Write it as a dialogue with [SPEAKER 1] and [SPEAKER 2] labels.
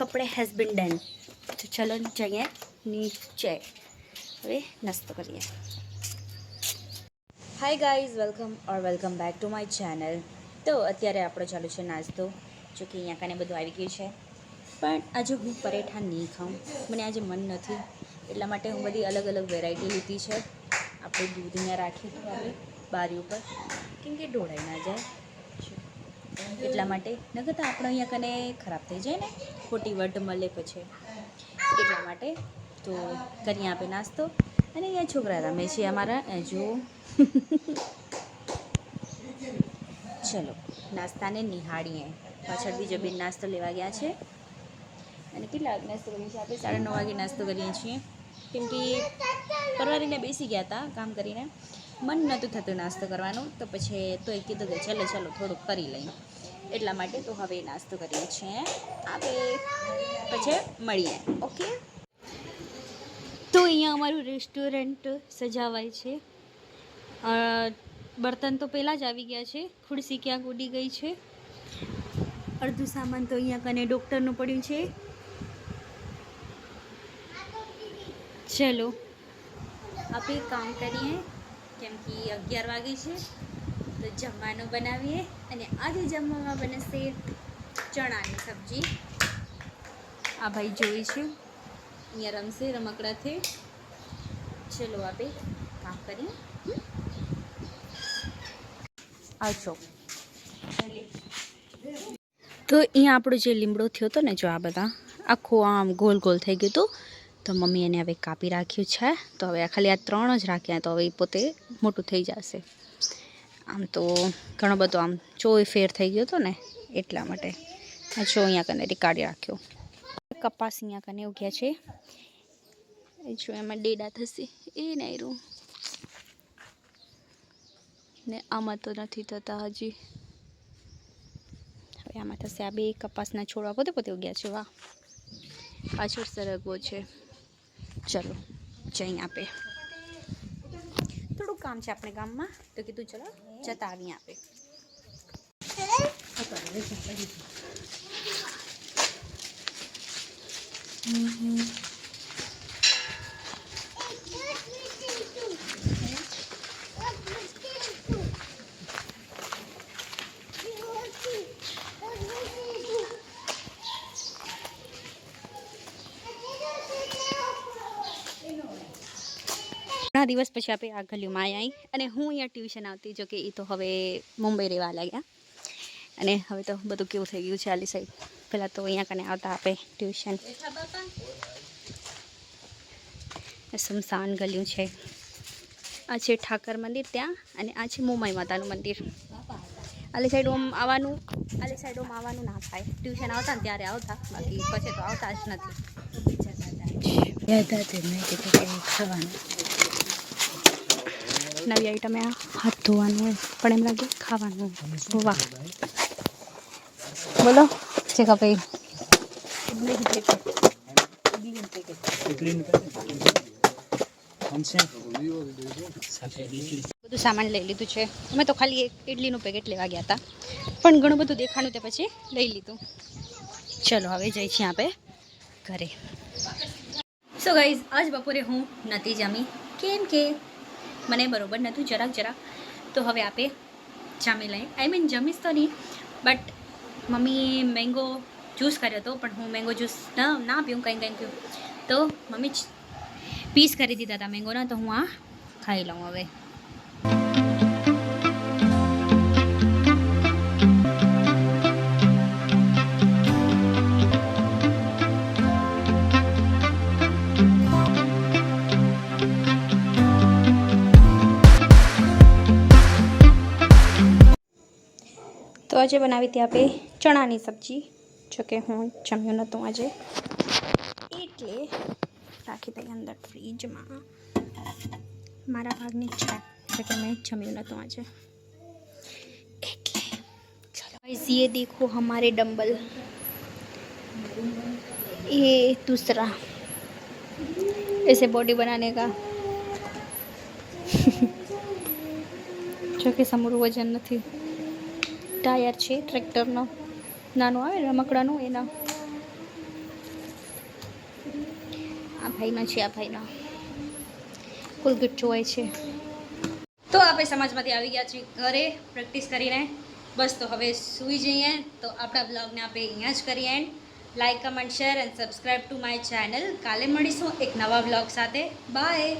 [SPEAKER 1] આપણે has been done. તો ચલો જઈએ નીચે, હવે નાસ્તો કરીએ. Hi guys, welcome back to my channel. તો અત્યારે આપણો ચાલુ છે નાસ્તો. જો કે અહીંયા કાને બધું આવી ગયું છે, પણ આજે હું પરેઠા નહીં ખાઉં. મને આજે મન નથી, એટલા માટે હું બધી અલગ અલગ વેરાયટી લીધી છે. આપણે દૂધ અહીંયા રાખીએ તો આપણે બારી ઉપર, કેમ કે ઢોળાઈ ના જાય એટલા માટે. નકર તો આપણે અહીંયા કને ખરાબ થઈ જાય ને, ખોટી વટ મળે પછી, એટલા માટે. તો કરીએ આપે નાસ્તો. અને અહીંયા છોકરા રમે છે અમારા, જો ચલો નાસ્તાને નિહાળીએ. પાછળ બીજો બેન નાસ્તો લેવા ગયા છે. અને કેટલા વાગે નાસ્તો કરીએ છીએ આપણે? 9:30 વાગે નાસ્તો કરીએ છીએ, કેમ કે પરવારીને બેસી ગયા હતા કામ કરીને, મન નહોતું થતું નાસ્તો કરવાનું. તો પછી તોય કીધું કે ચલો થોડુંક કરી લઈએ, એટલા માટે. તો હવે નાસ્તો કરીએ છીએ આપણે, પછી મળીએ. ઓકે. તો અહીંયા અમારું રેસ્ટોરન્ટ સજાવાય છે. બર્તન તો પહેલાં જ આવી ગયા છે, ખુરશી ક્યાંક ઉડી ગઈ છે. અડધું સામાન તો અહીંયા કને ડૉક્ટરનું પડ્યું છે. ચલો આપણે કામ કરીએ, કેમ કે 11 વાગે છે. તો જમવાનું બનાવીએ. અને આજે જમવામાં બનશે ચણાની સબ્જી. આ ભાઈ જોઈ છે, અહીંયા રમશે રમકડાથી. ચલો આપણે કામ કરીએ. આવજો. તો અહીંયા આપણો જે લીમડો થયો હતો ને, જો આ બધા આખું આમ ગોલ ગોલ થઈ ગયું હતું. તો મમ્મી એને હવે કાપી રાખ્યું છે. તો હવે ખાલી આ 3 જ રાખ્યા, તો હવે એ પોતે મોટું થઈ જશે. આમ તો ઘણો બધો આમ ચોય ફેર થઈ ગયો હતો ને, એટલા માટે. જો અહીંયા કને કાઢી રાખ્યો. કપાસ અહીંયા કને ઉગ્યા છે, જો એમાં ડેડા થશે એ નહીં રૂ ને, આમાં તો નથી થતા હજી. હવે આમાં થશે. આ 2 કપાસના છોડવા પોતે ઉગ્યા છે. વાહ, પાછળ સરગવો છે. ચલો જઈ આપે. થોડું કામ છે આપણે ગામમાં, તો કીધું ચલો જતા આવીએ આપે. ઘણા દિવસ પછી આપણે આ ગલીમાં આવી, અને હું અહીંયા ટ્યુશન આવતી. જો કે એ તો હવે મુંબઈ રહેવા લાગ્યા, અને હવે તો બધું કેવું થઈ ગયું છે આલી સાઈડ. પહેલાં તો અહીંયા કને આવતા આપણે ટ્યુશન. સુમસાન ગલ્યું છે. આ છે ઠાકર મંદિર ત્યાં, અને આ છે મુંબઈ માતાનું મંદિર. આલી સાઈડ ઓમ આવવાનું ના થાય. ટ્યુશન આવતા ને ત્યારે આવતા, બાકી પછી તો આવતા જ નથી. ખાવાનું નવી આઈટમ, આ હાથ ધોવાનું હોય, પણ એમ લાગે ખાવાનું. વાહ, બોલો છે કે ભાઈ. બધું સામાન લઈ લીધું છે. અમે તો ખાલી એક ઇડલીનું પેકેટ લેવા ગયા હતા, પણ ઘણું બધું દેખાણું તે પછી લઈ લીધું. ચલો હવે જઈ છીએ આપણે ઘરે. સો ગાઈઝ, આજ બપોરે હું નથી જમી, કેમ કે મને બરોબર નહોતું જરાક. તો હવે આપણે જમી લઈએ. આઈ મીન જમીશ તો નહીં, બટ મમ્મી મેંગો જ્યુસ કર્યો હતો, પણ હું મેંગો જ્યુસ ના પીઉં, કંઈ પીઉં. તો મમ્મી પીસ કરી દીધા હતા મેંગોના, તો હું આ ખાઈ લઉં હવે. તો આજે બનાવી હતી આપણે ચણાની સબ્જી. જોકે હું જમ્યું નહોતું આજે, એટલે રાખી દઈએ અંદર ફ્રીજમાં. મારા ભાગની છે, જોકે મેં જમ્યું નહોતું આજે, એટલે ચલો. ये देखो हमारे डंबल, ये दूसरा ऐसे बॉडी बनाने का. जो कि समूરું વજન નથી. ટાયર છે ટ્રેક્ટરનો, નાનો આવે રમકડાનો, એના આ ભાઈનો છે, આ ભાઈનો કોલગેટ જોવાય છે. તો આપણે સમાજમાંથી આવી ગયા છીએ ઘરે પ્રેક્ટિસ કરીને. બસ તો હવે સૂઈ જઈએ. તો આપણા બ્લોગને આપણે અહીંયા જ કરીએ and. Like, comment, share and subscribe two my channel. કાલે મળીશું એક નવા બ્લોગ સાથે. બાય.